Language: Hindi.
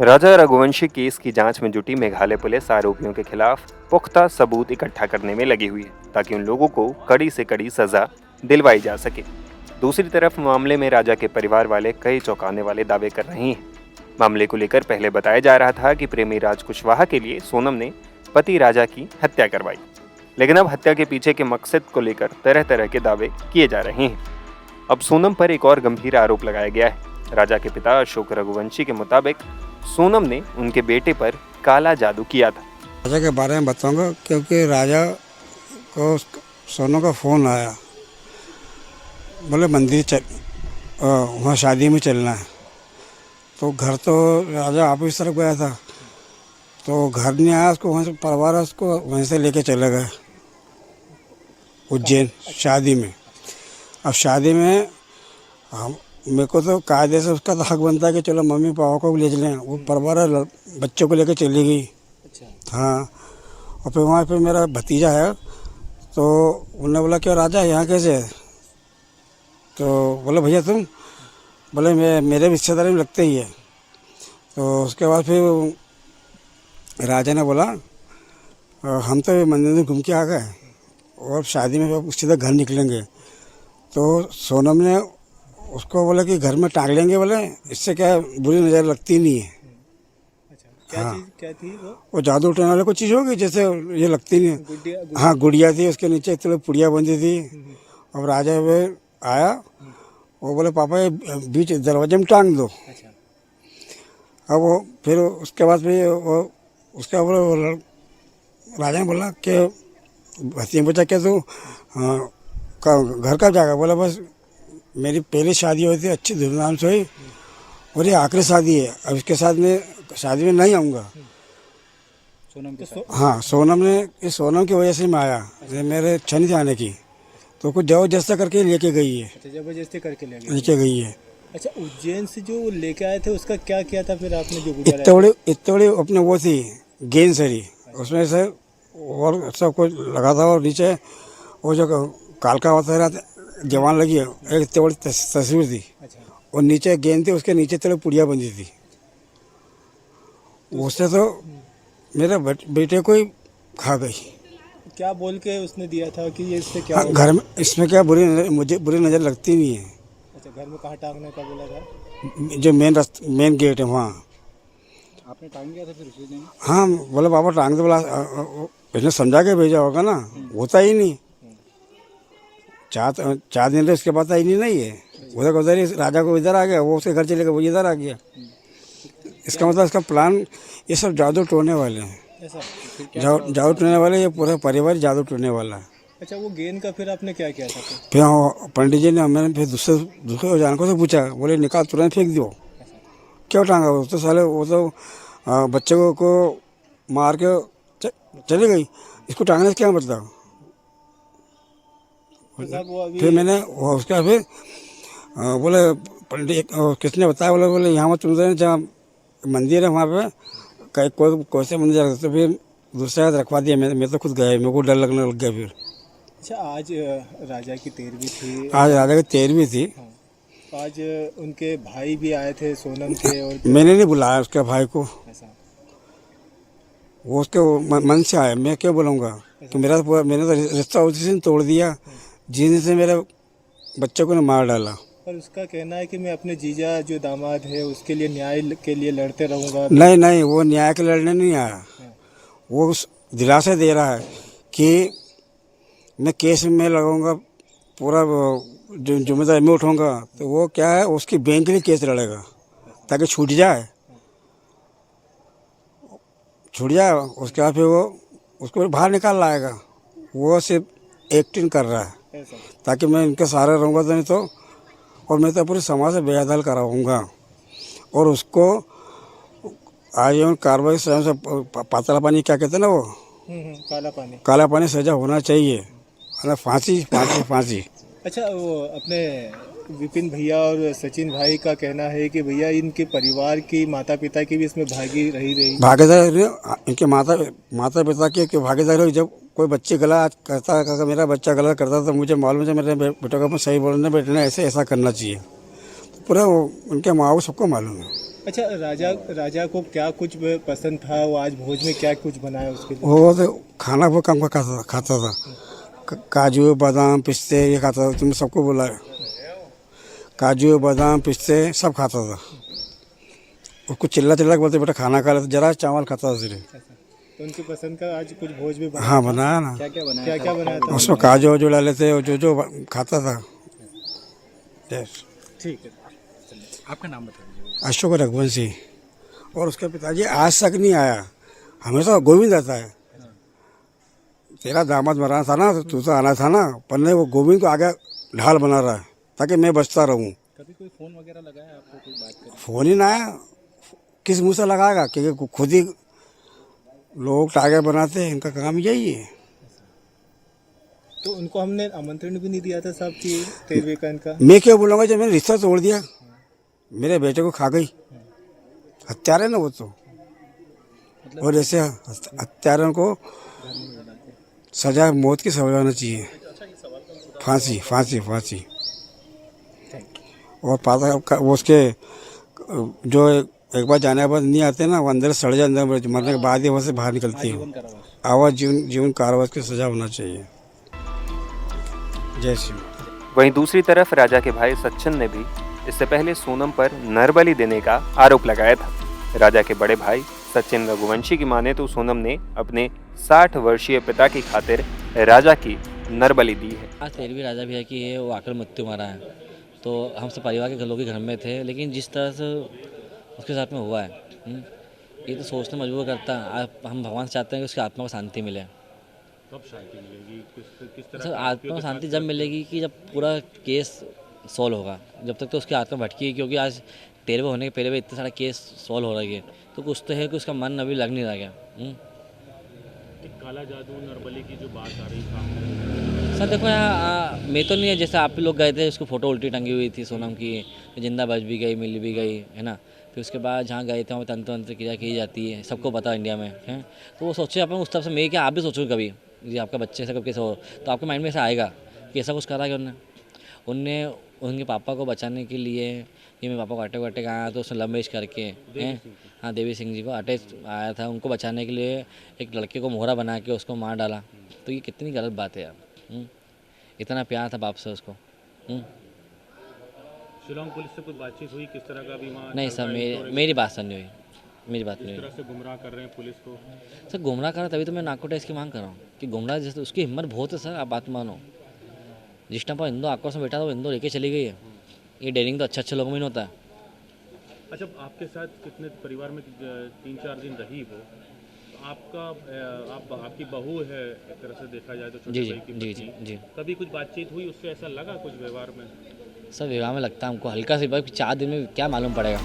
राजा रघुवंशी केस की जांच में जुटी मेघालय पुलिस आरोपियों के खिलाफ पुख्ता सबूत इकट्ठा करने में लगी हुई है ताकि उन लोगों को कड़ी से कड़ी सजा दिलवाई जा सके। दूसरी तरफ मामले में राजा के परिवार वाले कई चौंकाने वाले दावे कर रहे हैं। मामले को लेकर पहले बताया जा रहा था कि प्रेमी राज कुशवाहा के लिए सोनम ने पति राजा की हत्या करवाई, लेकिन अब हत्या के पीछे के मकसद को लेकर तरह तरह के दावे किए जा रहे हैं। अब सोनम पर एक और गंभीर आरोप लगाया गया है। राजा के पिता अशोक रघुवंशी के मुताबिक सोनम ने उनके बेटे पर काला जादू किया था। राजा के बारे में बताऊंगा क्योंकि राजा को सोनम का फ़ोन आया, बोले मंदिर वहाँ शादी में चलना है। तो घर तो राजा ऑफिस तरफ गया था, तो घर नहीं आया, उसको वहाँ से परिवार उसको वहीं से लेके चले गए उज्जैन शादी में। अब शादी में हम मेरे को तो कायदे से उसका तो हक बनता है कि चलो मम्मी पापा को भी ले चलें। वो परिवार बच्चों को लेके चली गई। हाँ, और फिर वहाँ पे मेरा भतीजा है, तो उन्होंने बोला क्या राजा यहाँ कैसे है? तो बोला भैया तुम, बोले मेरे रिश्तेदारी में लगते ही है। तो उसके बाद फिर राजा ने बोला हम तो मंदिर में घूम के आ गए और शादी में सीधा घर निकलेंगे। तो सोनम ने उसको बोला कि घर में टांग लेंगे, बोले इससे क्या बुरी नज़र लगती नहीं है। क्या हाँ, चीज़ क्या थी वो जादू उठाने वाले को चीज़ होगी जैसे ये लगती नहीं है। गुड़िया हाँ, गुड़िया थी, उसके नीचे इतने पुड़िया बंधी थी। अब राजा वे आया, वो बोले पापा ये बीच दरवाजे में टांग दो। अच्छा, अब वो फिर उसके बाद फिर वो उसके बाद राजा ने बोला कि भतीजा बच्चा क्या तू घर कब जाएगा? बोला बस मेरी पहली शादी हुई थी, अच्छी धूमधाम से हुई और ये आखिरी शादी है, अब इसके साथ में शादी में नहीं आऊँगा। सोनम के साथ। हाँ, सोनम की वजह से मैं आया, मेरे इच्छा नहीं थी आने की, तो कुछ जबरदस्ती करके लेके गई है। अच्छा, जबरदस्ती करके ले गए। लेके गई है। अच्छा, उज्जैन से जो लेके आए थे उसका क्या किया था फिर आपने? जो इतने बड़ी अपने वो थी गेंद सरी, उसमें से और सब कुछ लगा था, और नीचे वो जो कालका होता रहा जवान लगी है, एक इतनी बड़ी तस्वीर थी, अच्छा, और नीचे गेंद थी, उसके नीचे थोड़ी पुड़िया बंधी थी। उससे तो मेरे बेटे को ही खा गई। क्या बोल के उसने दिया था कि ये इससे क्या हाँ, होगा? घर में इसमें क्या मुझे बुरी नज़र लगती नहीं है। अच्छा, घर में कहाँ टांगने का बोला था? जो मेन गेट है वहाँ। आपने टांग दिया था फिर उसी दिन? हाँ, बोले पापा टांग दे, बोला इसने समझा के भेजा होगा ना, होता ही नहीं। 4 दिन रहे, उसके बाद आई नहीं है। उधर ही राजा को इधर आ गया, वो उसके घर चले गए, वो इधर आ गया। इसका मतलब इसका प्लान, ये सब जादू टोने वाले हैं। ऐसा फिर क्या? जादू टोने वाले, ये पूरा परिवार जादू टोने वाला है। अच्छा, वो गेंद का फिर आपने क्या किया था फिर? फिर पंडित जी ने मैंने फिर दूसरे जानकों से पूछा, बोले निकाल तुरंत फेंक दो। क्यों टांगा? वो तो साले वो तो बच्चे को मार के चली गई, इसको टांगने से क्या मतलब? फिर मैंने उसका फिर बोले पंडित किसने बताया? बोले यहाँ मत तुम, जहाँ मंदिर है वहाँ पे कोई से मंदिर है, तो फिर दूसरा रखवा दिया। मैं तो खुद गया, मेरे को डर लगने लग गया फिर। अच्छा, आज राजा की 13वीं थी। आज राजा की 13वीं थी। हाँ, तो आज उनके भाई भी आए थे सोनम के, और मैंने नहीं बुलाया उसके भाई को, ऐसा वो उसके मन से आया। मैं क्या बोलूँगा कि मैंने तो रिश्ता उसी दिन तोड़ दिया जिस दिन से मेरे बच्चे को ने मार डाला। पर उसका कहना है कि मैं अपने जीजा जो दामाद है उसके लिए न्याय के लिए लड़ते रहूँगा। नहीं, वो न्याय के लड़ने नहीं आया। वो उस दिलासा दे रहा है कि मैं केस में लगाऊंगा, पूरा जो जिम्मेदारी मैं उठाऊंगा। तो वो क्या है, उसकी बैंक के लिए केस लड़ेगा ताकि छूट जाए। उसके बाद फिर वो उसको बाहर निकाल लाएगा। वो सिर्फ एक्टिंग कर रहा है ऐसा ताकि मैं इनके सहारे रहूँगा, तो नहीं तो और मैं तो पूरे समाज से बेअदल कराऊँगा। और उसको आजीवन कार्रवाई से पातला पानी क्या कहते हैं ना, वो काला पानी सजा होना चाहिए, है फांसी। अच्छा, वो अपने विपिन भैया और सचिन भाई का कहना है कि भैया इनके परिवार की माता पिता की भी इसमें भागीदारी इनके माता पिता की भागीदारी। जब कोई बच्चे गलत करता है, अगर मेरा बच्चा गलत करता है तो मुझे मालूम है मेरे बेटे को सही बोलना, बेटे ने ऐसा करना चाहिए। तो पूरा उनके माँ बाप सबको मालूम है। अच्छा, राजा राजा को क्या कुछ पसंद था, वो आज भोज में क्या कुछ बनाया उसके लिए? वो तो खाना वो कम का खाता था। काजू बादाम पिस्ते ये खाता था। तुमने सबको बोला है, काजू बादाम पिस्ते सब खाता था। उसको चिल्ला चिल्ला के बोलते बेटा खाना खा ले, जरा चावल खाता था सिर्फ। तो उनकी पसंद का आज कुछ भोज भी बना? हाँ बनाया ना, क्या क्या बनाया था? उसमें काजू वाजू डाले थे और जो खाता था। यस। ठीक है। आपका नाम बताइए। अशोक रघुवंशी। और उसके पिताजी आज तक नहीं आया, हमेशा गोविंद आता है। तेरा दामाद मराना था ना, तो तू तो आना था ना, पर नहीं वो गोविंद को आगे ढाल बना रहा है ताकि मैं बचता रहूं। कभी कोई फ़ोन वगैरह लगाया आपको, कोई बात करें? फोन ही ना आया, किस मुंह से लगाएगा, क्योंकि खुद ही लोग टारगेट बनाते हैं, इनका काम यही है। तो उनको हमने आमंत्रण भी नहीं दिया था साहब कि 13वें का इनका? मैं क्या बोलूँगा, जब मैंने रिश्ता तोड़ दिया, मेरे बेटे को खा गई। हत्यारे ना वो तो, और ऐसे हत्यारों को सजा, मौत की सजा होना चाहिए, फांसी फांसी फांसी। और पाता वो उसके जो एक बार जाने के बाद नहीं आते ना, वो अंदर सड़ जाए, अंदर मरने के बाद ही वहाँ से बाहर निकलती है। आवाज जीवन कारावास की सजा होना चाहिए। जय श्री। वहीं दूसरी तरफ राजा के भाई सचिन ने भी इससे पहले सोनम पर नरबली देने का आरोप लगाया था। राजा के बड़े भाई सचिन रघुवंशी की माने तो सोनम ने अपने 60 वर्षीय पिता की खातिर राजा की नरबली दी है। आज 13वीं राजा भैया की है, वो आकर मृत्यु मारा है। तो हम सब परिवार के लोग घर में थे, लेकिन जिस तरह से उसके साथ में हुआ है, ये तो सोचने मजबूर करता है। हम भगवान से चाहते हैं कि उसकी आत्मा को शांति मिले। कब शांति मिलेगी? किस तरह सर आत्मा को शांति जब मिलेगी कि जब पूरा केस सॉल्व होगा। जब तक तो उसकी आत्मा भटकी है, क्योंकि आज 13वें होने के पहले भी इतने सारे केस सॉल्व हो रहे हैं, तो कुछ तो है कि उसका मन अभी लग नहीं रहा गया। काला जादू नरबली की जो बात आ रही सामने, सर देखो यहाँ मैं तो नहीं है, जैसे आप लोग गए थे, उसको फ़ोटो उल्टी टंगी हुई थी सोनम की, जिंदा बच भी गई, मिल भी गई, है ना। फिर उसके बाद जहाँ गए थे वहाँ तंत्र वंत्र क्रिया की जाती है, सबको पता इंडिया में है। तो वो सोचे अपन उस तरफ से, मैं क्या आप भी सोचो कभी, जी आपका बच्चे ऐसा कब कैसे हो, तो आपके माइंड में ऐसा आएगा कि ऐसा कुछ करा कि उनने उनके पापा को बचाने के लिए, ये मेरे पापा को अटैक वटैक आया तो उसने लव मैरिज करके, हैं, हाँ देवी सिंह जी को अटैक आया था, उनको बचाने के लिए एक लड़के को मोहरा बना के उसको मार डाला। तो ये कितनी गलत बात है यार। इतना प्यार था बाप से उसको। शिलोंग पुलिस से कुछ बातचीत हुई? किस तरह का बीमा? नहीं सर, मेरी बात सर नहीं हुई, मेरी बात नहीं किस हुई। तरह से गुमराह कर रहे हैं पुलिस को? सर गुमराह कर रहा, तभी तो मैं नाको टेस्ट की मांग कर रहा हूँ कि गुमराह जैसे उसकी हिम्मत बहुत है सर। आप बात मानो, जिस टाइम पर इंदो आक्रोश में बैठा था वो इंदो लेके चली गई है। ये डेयरिंग तो अच्छे लोगों में नहीं होता है। अच्छा, आपके साथ कितने परिवार में 3-4 दिन रही वो, तो आपकी बहू है एक तरह से देखा जाए तो, छोटे जी जी भाई की जी पत्नी। जी जी। कभी कुछ बातचीत हुई उससे? ऐसा लगा कुछ व्यवहार में? सर विवाह में लगता है हमको हल्का सा, 4 दिन में क्या मालूम पड़ेगा।